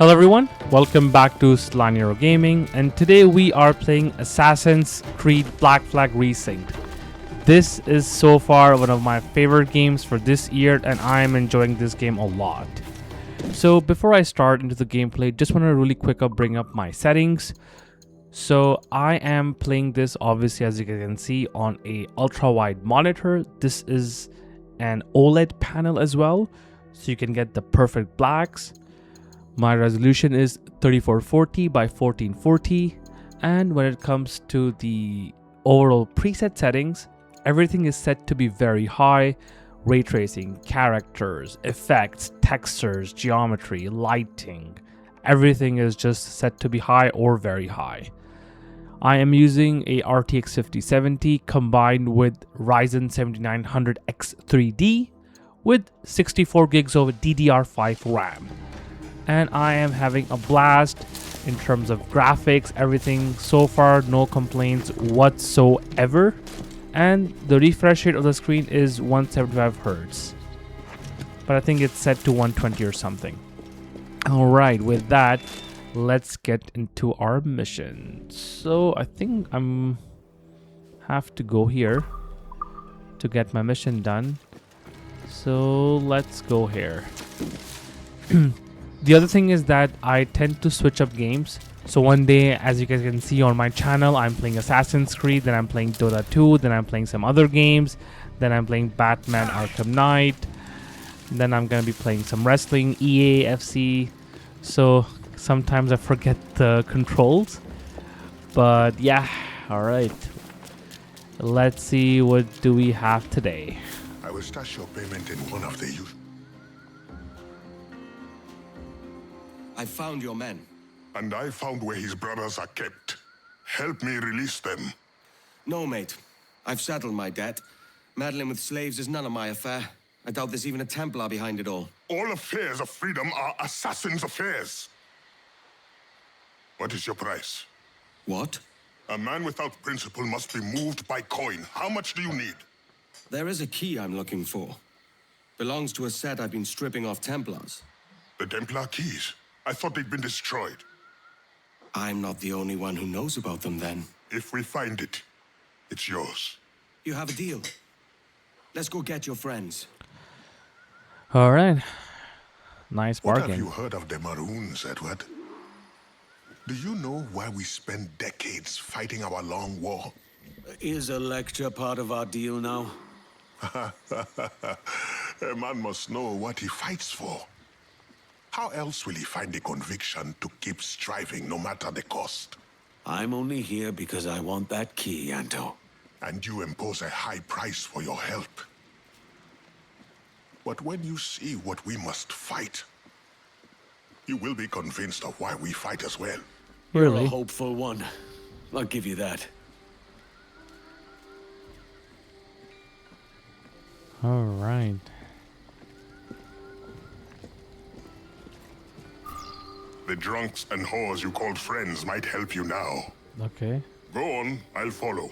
Hello everyone, welcome back to Slanero Gaming, and today we are playing Assassin's Creed Black Flag Resynched. This is so far one of my favorite games for this year and I am enjoying this game a lot. So before I start into the gameplay, just want to really quick bring up my settings. So I am playing this obviously, as you can see, on a ultra-wide monitor. This is an OLED panel as well, so you can get the perfect blacks. My resolution is 3440 by 1440, and when it comes to the overall preset settings, everything is set to be very high. Ray tracing, characters, effects, textures, geometry, lighting, everything is just set to be high or very high. I am using a RTX 5070 combined with Ryzen 7900X3D with 64 gigs of DDR5 RAM. And I am having a blast in terms of graphics, everything so far, no complaints whatsoever. And the refresh rate of the screen is 175 Hz, but I think it's set to 120 or something. Alright, with that, let's get into our mission. So I think I'm have to go here to get my mission done. So let's go here. The other thing is that I tend to switch up games. So one day, as you guys can see on my channel, I'm playing Assassin's Creed, then I'm playing Dota 2, then I'm playing some other games, then I'm playing Batman Arkham Knight, then I'm gonna be playing some wrestling, EA, FC. So sometimes I forget the controls. But yeah, alright. Let's see, what do we have today? I will stash your payment in one of the youth. I found your men. And I found where his brothers are kept. Help me release them. No, mate. I've settled my debt. Meddling with slaves is none of my affair. I doubt there's even a Templar behind it all. All affairs of freedom are assassins' affairs. What is your price? What? A man without principle must be moved by coin. How much do you need? There is a key I'm looking for. Belongs to a set I've been stripping off Templars. The Templar keys. I thought they'd been destroyed. I'm not the only one who knows about them then. If we find it, it's yours. You have a deal. Let's go get your friends. Alright. Nice What bargain. have you heard of the Maroons, Edward? Do you know why we spend decades fighting our long war? Is a lecture part of our deal now? A man must know what he fights for. How else will he find the conviction to keep striving no matter the cost? I'm only here because I want that key, Anto. And you impose a high price for your help. But when you see what we must fight, you will be convinced of why we fight as well. You're Really? a hopeful one. I'll give you that. Alright. The drunks and whores you called friends might help you now. Okay. Go on, I'll follow.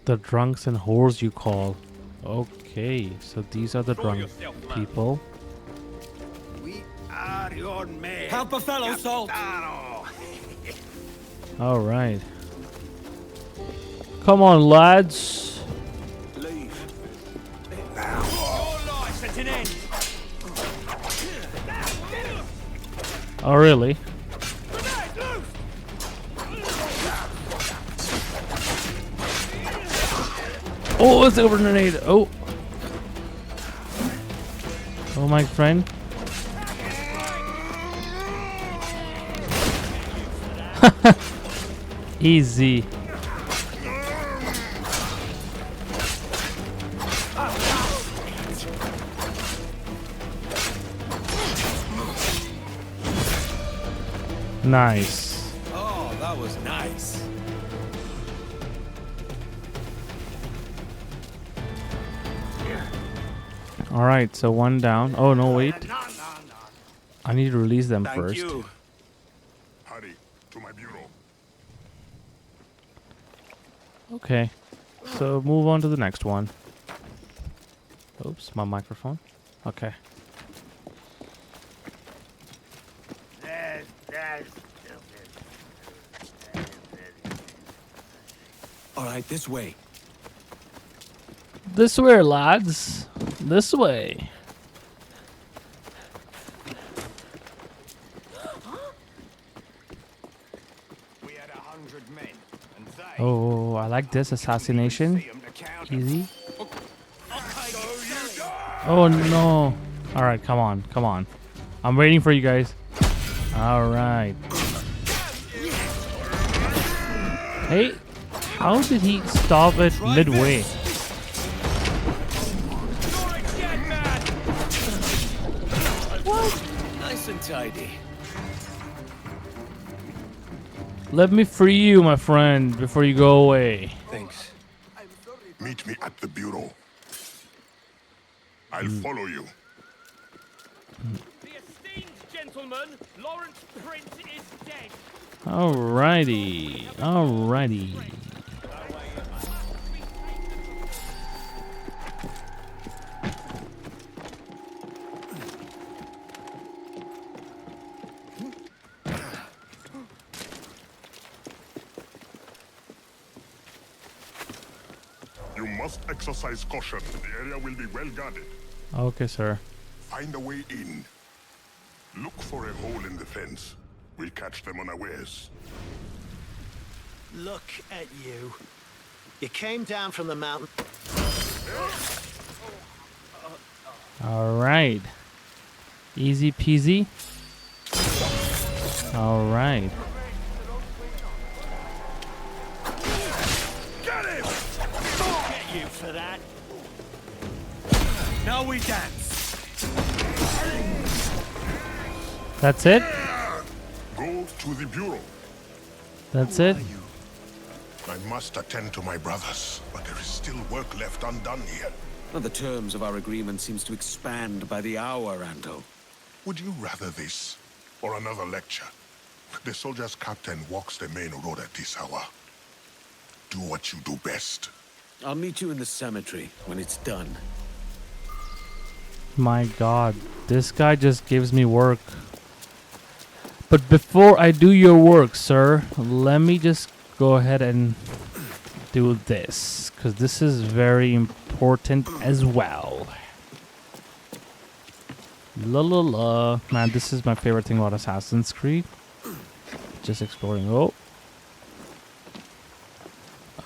The drunks and whores you call. Okay, so these are the drunk people. We are your men. Help a fellow, Salt! Alright. Come on, lads. Leave. Your life's at an end. Oh, really? Grenade, loose! Oh, it's a grenade. Oh. Oh, my friend. Easy. Nice. Oh, that was nice. All right, so one down. Oh, no, wait. No. I need to release them Thank first. you. Hurry, to my bureau. Okay. So move on to the next one. Oops, my microphone. Okay. All right, this way. This way, lads. This way. We had 100 men, and they Oh, I like this assassination. see 'em to count. Easy. Oh no. Alright, come on, come on. I'm waiting for you guys. Alright. Hey, how did he stop it midway? Nice and tidy. Let me free you, my friend, before you go away. Thanks. Meet me at the bureau. I'll follow you. The esteemed gentleman, Lawrence Prince, is dead. Alrighty, alrighty. You must exercise caution. The area will be well guarded. Okay, sir. Find a way in. Look for a hole in the fence. We'll catch them unawares. Look at you. You came down from the mountain. Alright. Easy peasy. Alright. Get you for that. Now we dance. That's it? Go to the bureau. That's it? I must attend to my brothers, but there is still work left undone here. Well, the terms of our agreement seems to expand by the hour, Anto. Would you rather this or another lecture? The soldier's captain walks the main road at this hour. Do what you do best. I'll meet you in the cemetery when it's done. My god, this guy just gives me work. But before I do your work, sir, let me just go ahead and do this, because this is very important as well. La la la. Man, this is my favorite thing about Assassin's Creed. Just exploring. Oh.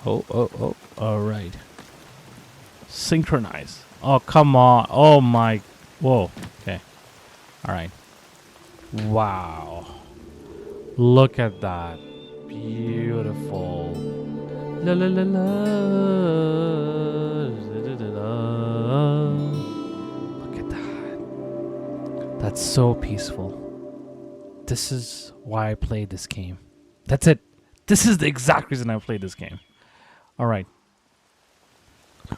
Oh, oh, oh. Alright. Synchronize. Oh, come on. Oh my. Whoa. Okay. Alright. Wow. Look at that. Beautiful. La la la la. Look at that. That's so peaceful. This is why I played this game. That's it. This is the exact reason I played this game. Alright.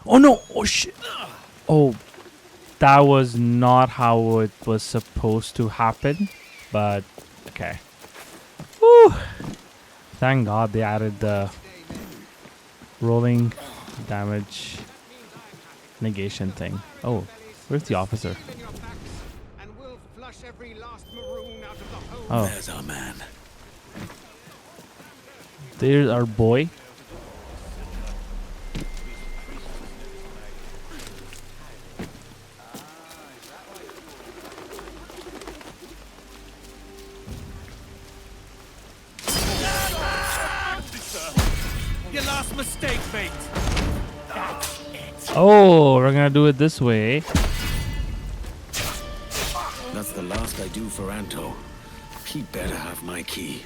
Oh no! Oh shit! Oh, that was not how it was supposed to happen. But, okay. Whew. Thank God they added the rolling damage negation thing. Oh, where's the officer? Oh, There's our man. there's our boy. Your last mistake, mate. Oh, we're gonna do it this way. That's the last I do for Anto. He'd better have my key.